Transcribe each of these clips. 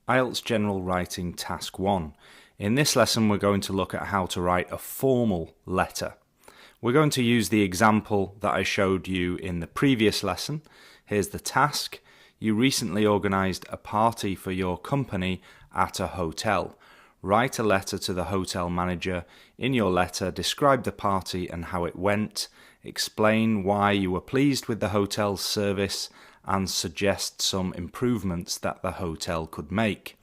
IELTS General Writing Task 1. In this lesson we're going to look at how to write a formal letter. We're going to use the example that I showed you in the previous lesson. Here's the task. You recently organised a party for your company at a hotel. Write a letter to the hotel manager. In your letter, describe the party and how it went. Explain why you were pleased with the hotel's service and suggest some improvements that the hotel could make.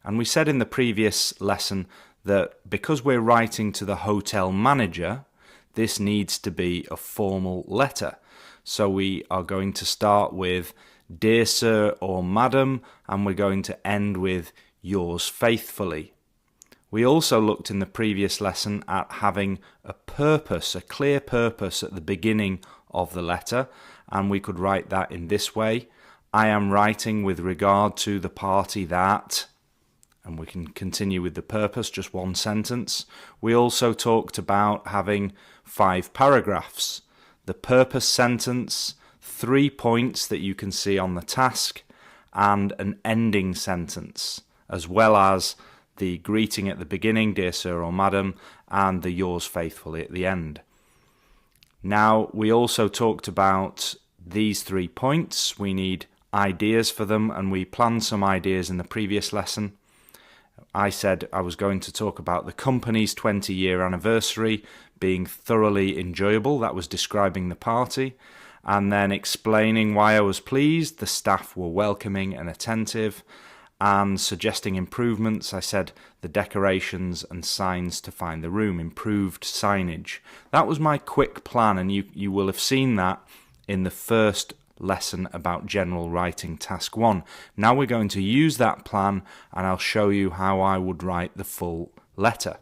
And we said in the previous lesson that because we're writing to the hotel manager, this needs to be a formal letter. So we are going to start with "Dear Sir" or "Madam," and we're going to end with "Yours faithfully." We also looked in the previous lesson at having a purpose, a clear purpose at the beginning of the letter, and we could write that in this way: I am writing with regard to the party that, and we can continue with the purpose, just one sentence. We also talked about having 5 paragraphs, the purpose sentence, 3 points that you can see on the task, and an ending sentence, as well as the greeting at the beginning, "Dear Sir" or "Madam," and the "Yours faithfully" at the end. Now, we also talked about these 3 points. We need ideas for them, and we planned some ideas in the previous lesson. I said I was going to talk about the company's 20-year anniversary being thoroughly enjoyable. That was describing the party. And then explaining why I was pleased. The staff were welcoming and attentive. And suggesting improvements. I said the decorations and signs to find the room, improved signage. That was my quick plan, and you will have seen that in the first lesson about general writing task 1. Now we're going to use that plan, and I'll show you how I would write the full letter.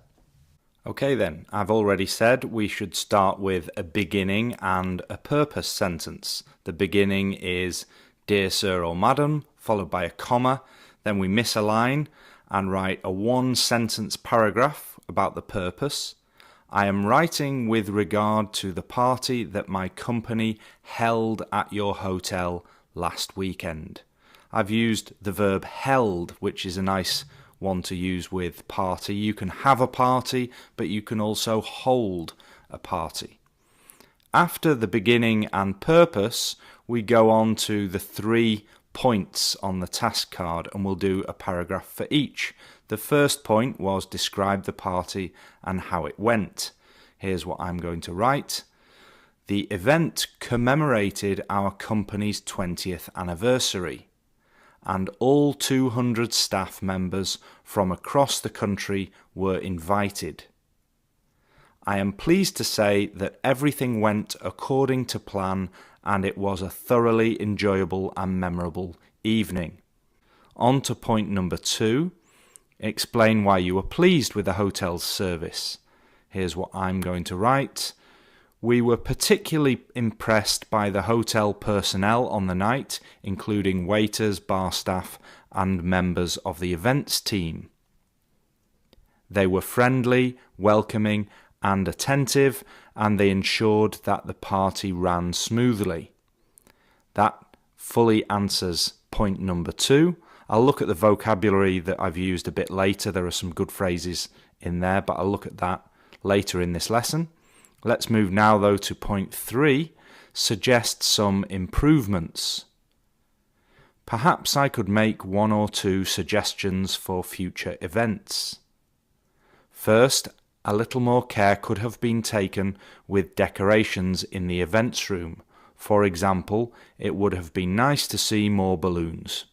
Okay then, I've already said we should start with a beginning and a purpose sentence. The beginning is "Dear Sir" or "Madam," followed by a comma. Then we miss a line and write a 1-sentence paragraph about the purpose. I am writing with regard to the party that my company held at your hotel last weekend. I've used the verb held, which is a nice one to use with party. You can have a party, but you can also hold a party. After the beginning and purpose, we go on to the 3 points on the task card, and we'll do a paragraph for each. The first point was describe the party and how it went. Here's what I'm going to write. The event commemorated our company's 20th anniversary, and all 200 staff members from across the country were invited. I am pleased to say that everything went according to plan, and it was a thoroughly enjoyable and memorable evening. On to point number 2. Explain why you were pleased with the hotel's service. Here's what I'm going to write. We were particularly impressed by the hotel personnel on the night, including waiters, bar staff, and members of the events team. They were friendly, welcoming, and attentive, and they ensured that the party ran smoothly. That fully answers point number 2. I'll look at the vocabulary that I've used a bit later. There are some good phrases in there, but I'll look at that later in this lesson. Let's move now though to point 3. Suggest some improvements. Perhaps I could make 1 or 2 suggestions for future events. First, a little more care could have been taken with decorations in the events room. For example, it would have been nice to see more balloons.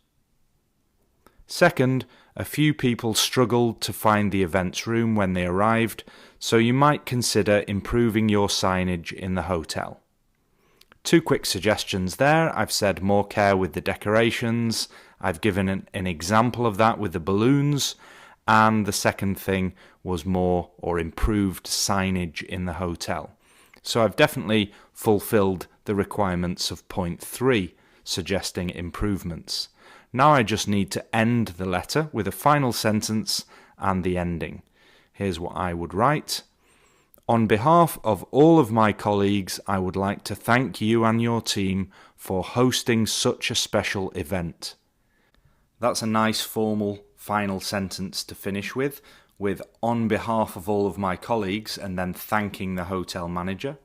Second, a few people struggled to find the events room when they arrived, so you might consider improving your signage in the hotel. 2 quick suggestions there. I've said more care with the decorations. I've given an example of that with the balloons. And the second thing was more or improved signage in the hotel. So I've definitely fulfilled the requirements of point 3, suggesting improvements. Now I just need to end the letter with a final sentence and the ending. Here's what I would write. On behalf of all of my colleagues, I would like to thank you and your team for hosting such a special event. That's a nice formal final sentence to finish with on behalf of all of my colleagues, and then thanking the hotel manager.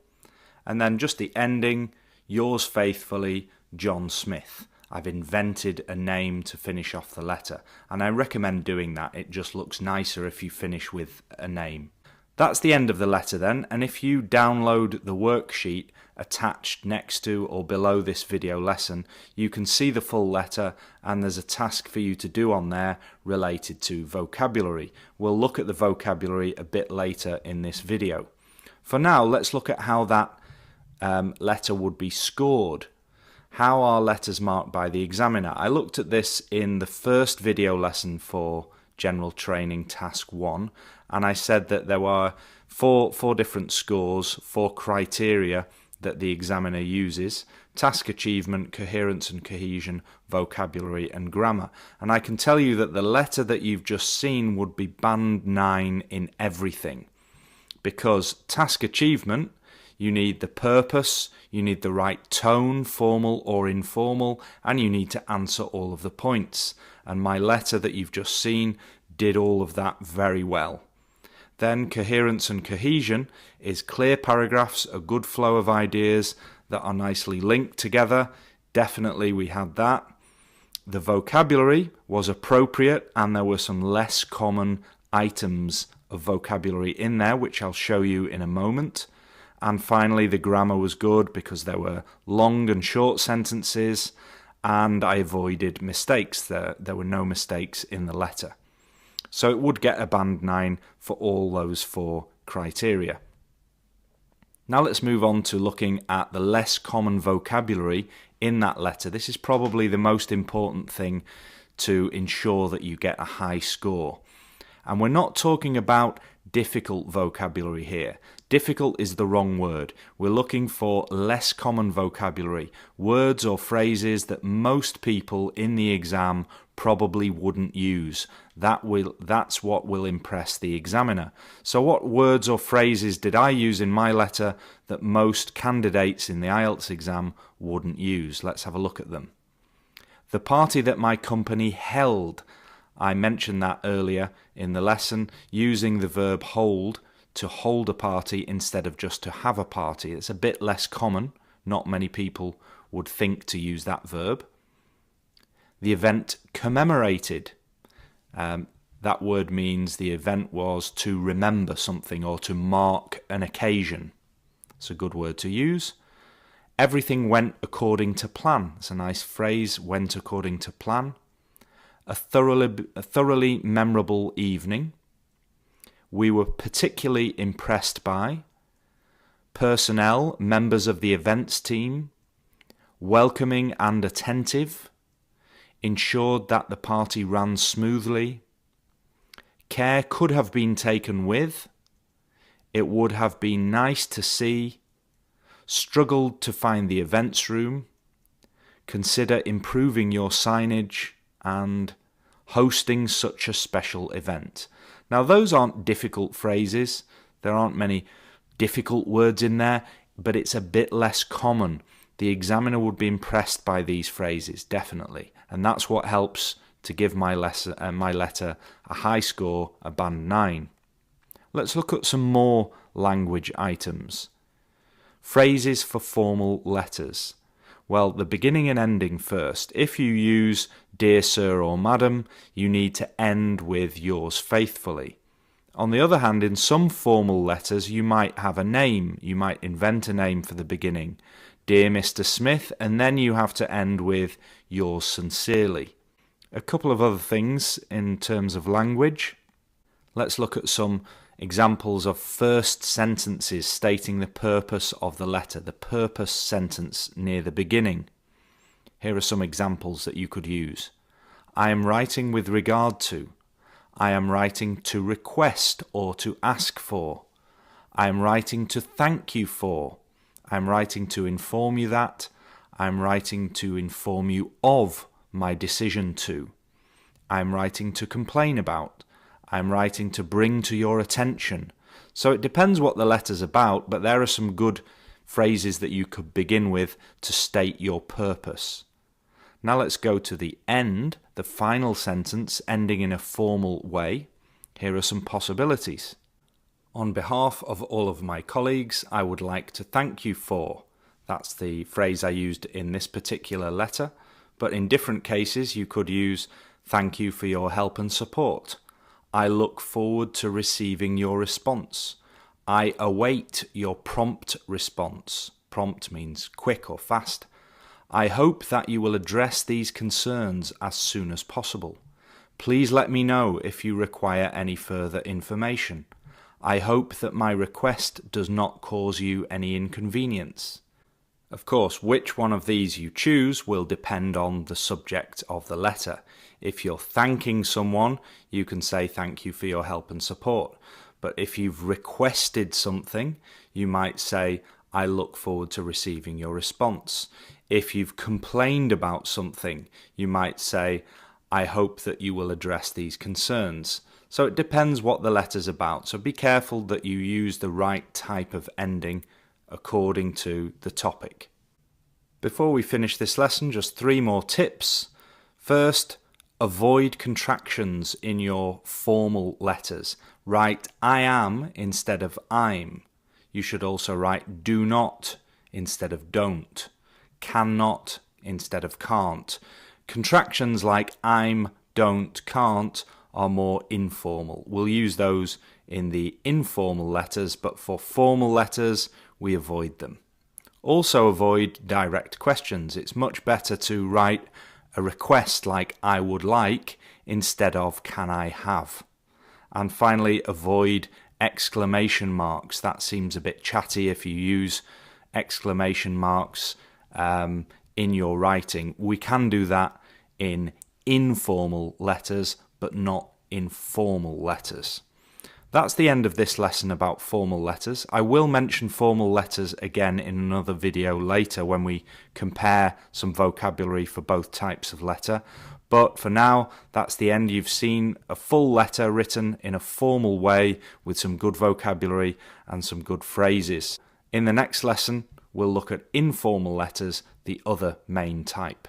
And then just the ending, yours faithfully, John Smith. I've invented a name to finish off the letter, and I recommend doing that. It just looks nicer if you finish with a name. That's the end of the letter then, and if you download the worksheet attached next to or below this video lesson, you can see the full letter, and there's a task for you to do on there related to vocabulary. We'll look at the vocabulary a bit later in this video. For now, let's look at how that letter would be scored. How are letters marked by the examiner? I looked at this in the first video lesson for General Training Task 1, and I said that there were four different scores, 4 criteria that the examiner uses: task achievement, coherence and cohesion, vocabulary and grammar. And I can tell you that the letter that you've just seen would be band 9 in everything, because task achievement, you need the purpose, you need the right tone, formal or informal, and you need to answer all of the points. And my letter that you've just seen did all of that very well. Then coherence and cohesion is clear paragraphs, a good flow of ideas that are nicely linked together. Definitely we had that. The vocabulary was appropriate, and there were some less common items of vocabulary in there, which I'll show you in a moment. And finally, the grammar was good because there were long and short sentences, and I avoided mistakes. There were no mistakes in the letter. So it would get a band 9 for all those 4 criteria. Now let's move on to looking at the less common vocabulary in that letter. This is probably the most important thing to ensure that you get a high score. And we're not talking about difficult vocabulary here. Difficult is the wrong word. We're looking for less common vocabulary, words or phrases that most people in the exam probably wouldn't use. That's what will impress the examiner. So what words or phrases did I use in my letter that most candidates in the IELTS exam wouldn't use? Let's have a look at them. The party that my company held. I mentioned that earlier in the lesson, using the verb hold to hold a party instead of just to have a party. It's a bit less common. Not many people would think to use that verb. The event commemorated. That word means the event was to remember something or to mark an occasion. It's a good word to use. Everything went according to plan. It's a nice phrase, went according to plan. A thoroughly memorable evening. We were particularly impressed by. Personnel, members of the events team. Welcoming and attentive. Ensured that the party ran smoothly. Care could have been taken with. It would have been nice to see. Struggled to find the events room. Consider improving your signage. And hosting such a special event. Now those aren't difficult phrases. There aren't many difficult words in there, but it's a bit less common. The examiner would be impressed by these phrases, definitely. And that's what helps to give my letter a high score, a band 9. Let's look at some more language items. Phrases for formal letters. Well, the beginning and ending first. If you use dear sir or madam, you need to end with yours faithfully. On the other hand, in some formal letters, you might have a name. You might invent a name for the beginning. Dear Mr. Smith, and then you have to end with yours sincerely. A couple of other things in terms of language. Let's look at some examples of first sentences stating the purpose of the letter, the purpose sentence near the beginning. Here are some examples that you could use. I am writing with regard to. I am writing to request or to ask for. I am writing to thank you for. I am writing to inform you that. I am writing to inform you of my decision to. I am writing to complain about. I'm writing to bring to your attention. So it depends what the letter's about, but there are some good phrases that you could begin with to state your purpose. Now let's go to the end, the final sentence ending in a formal way. Here are some possibilities. On behalf of all of my colleagues, I would like to thank you for. That's the phrase I used in this particular letter, but in different cases you could use thank you for your help and support. I look forward to receiving your response. I await your prompt response. Prompt means quick or fast. I hope that you will address these concerns as soon as possible. Please let me know if you require any further information. I hope that my request does not cause you any inconvenience. Of course, which one of these you choose will depend on the subject of the letter. If you're thanking someone, you can say thank you for your help and support. But if you've requested something, you might say, I look forward to receiving your response. If you've complained about something, you might say, I hope that you will address these concerns. So it depends what the letter's about. So be careful that you use the right type of ending according to the topic. Before we finish this lesson, just 3 more tips. First, avoid contractions in your formal letters. Write I am instead of I'm. You should also write do not instead of don't. Cannot instead of can't. Contractions like I'm, don't, can't are more informal. We'll use those in the informal letters, but for formal letters, we avoid them. Also avoid direct questions. It's much better to write a request like I would like instead of can I have. And finally, avoid exclamation marks. That seems a bit chatty if you use exclamation marks in your writing. We can do that in informal letters, but not in formal letters. That's the end of this lesson about formal letters. I will mention formal letters again in another video later when we compare some vocabulary for both types of letter. But for now, that's the end. You've seen a full letter written in a formal way with some good vocabulary and some good phrases. In the next lesson, we'll look at informal letters, the other main type.